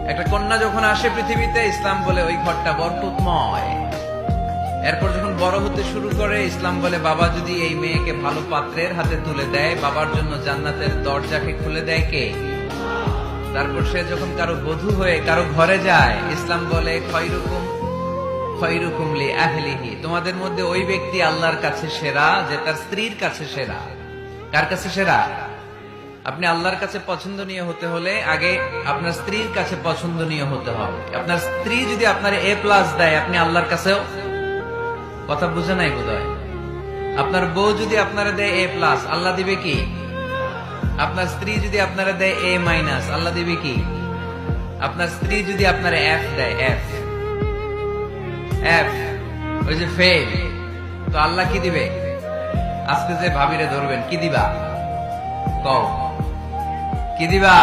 একটা কন্যা যখন আসে পৃথিবীতে, ইসলাম বলে ওই ঘরটা বরকতময়। এরপর যখন বড় হতে শুরু করে, ইসলাম বলে বাবা যদি এই মেয়েকে ভালো পাত্রের হাতে তুলে দেয়, বাবার জন্য জান্নাতের দরজাকে খুলে দেয় কে? তারপর সে যখন কারো বধূ হয়ে কারো ঘরে যায়, ইসলাম বলে খয়রুকুম লি আহলিহি, তোমাদের মধ্যে ওই ব্যক্তি আল্লাহর কাছে সেরা যে তার স্ত্রীর কাছে সেরা। কার কাছে সেরা? আপনি আল্লাহর কাছে পছন্দনীয় হতে হলে আগে আপনার স্ত্রীর কাছে পছন্দনীয় হতে হবে। আপনার স্ত্রী যদি আপনার A+ দেয়, আপনি আল্লাহর কাছেও, কথা বুঝে নাই বোধহয়। আপনার বউ যদি আপনারা দেয় A+, আল্লাহ দিবে কি? আপনার স্ত্রী যদি আপনারা দেয় A-, আল্লাহ দিবে কি? আপনার স্ত্রী যদি আপনার F দেয়, F ওই যে ফেল, তো আল্লাহ কি দিবে? আজকে যে ভাবিরে ধরবেন, কি দিবা? কও কি দিবা?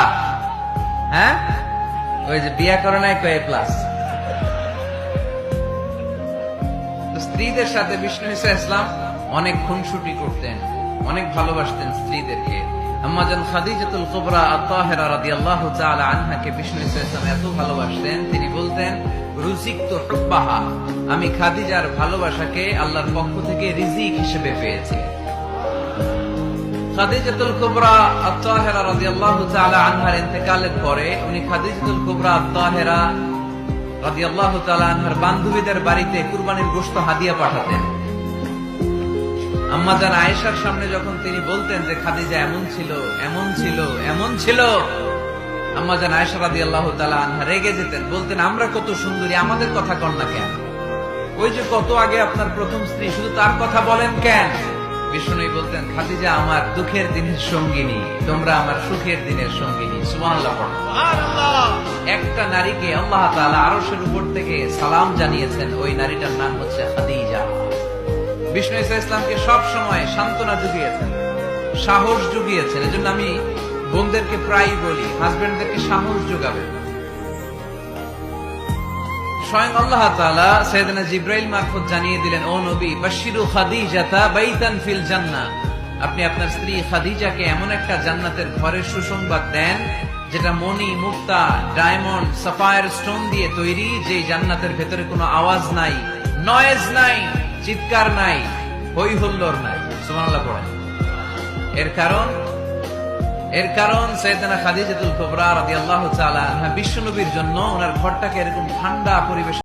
হ্যাঁ, ওই যে বিয়া করে নাই A+। স্ত্রীদের সাথে বিষ্ণু ইসলাম অনেক খুনসুটি করতেন, অনেক ভালোবাসতেন স্ত্রীদেরকে। আম্মাজান খাদিজাতুল কুবরা আত-তাহেরা রাদিয়াল্লাহু তাআলা আনহাকে বিষ্ণু ইসলাম এত ভালোবাসতেন, তিনি বলতেন রুজিকতু হুব্বাহা, আমি খাদিজার ভালোবাসাকে আল্লাহর পক্ষ থেকে রিজিক হিসেবে পেয়েছি। খাদিজাতুল কুবরা আত-তাহেরা রাদিয়াল্লাহু তাআলা আনহার ইন্তেকালের পরে উনি খাদিজাতুল কুবরা আত-তাহেরা রাদিয়াল্লাহু তাআলা আনহার বান্ধবীদের বাড়িতে কুরবানির গোশত হাদিয়া পাঠাতেন। আম্মাজান আয়েশার সামনে যখন তিনি বলতেন যে খাদিজা এমন ছিল, এমন ছিল, এমন ছিল, আম্মাজান আয়েশা রাদিয়াল্লাহু তাআলা আনহা রেগে যেতেন, বলতেন আমরা কত সুন্দরী, আমাদের কথা কন না কেন? ওই যে কত আগে আপনার প্রথম স্ত্রী, শুধু তার কথা বলেন কেন? বিষ্ণু বলতেন খাদিজা আমার দুঃখের দিনের সঙ্গিনী, তোমরা আমার সুখের দিনের সঙ্গিনী। সুবহানাল্লাহ। একটা নারীকে আল্লাহ তাআলা আরশের উপর থেকে সালাম জানিয়েছেন, ওই নারীটার নাম হচ্ছে খাদিজা। বিষ্ণু ইসলামকে সব সময় সান্ত্বনা জুগিয়েছেন, সাহস জুগিয়েছেন। এজন্য আমি বোনদেরকে প্রায় বলি, হাজবেন্ডদেরকে সাহস যোগাবেন। স্বয়ং আল্লাহ তাআলা সাইয়েদনা জিবরাইল মারফত জানিয়ে দিলেন, ও নবী বাশশিরু খাদিজাতা বাইতান ফিল জান্নাহ, আপনি আপনার স্ত্রী খাদিজাকে এমন একটা জান্নাতের ঘরের সুসংবাদ দেন যেটা মণি, মুক্তা, ডায়মন্ড, সাফায়ার স্টোন দিয়ে তৈরি, যে জান্নাতের ভেতরে কোনো আওয়াজ নাই, নয়েজ নাই, চিৎকার নাই, হই হুল্লোড় নাই। সুবহানাল্লাহ পড়েন। এর কারণ সাইয়েদনা খাদিজাতুল কুবরা রাদিয়াল্লাহু তাআলা আনহা বিশ্ব নবীর জন্য ওনার ঘরটাকে এরকম ঠান্ডা পরিবেশ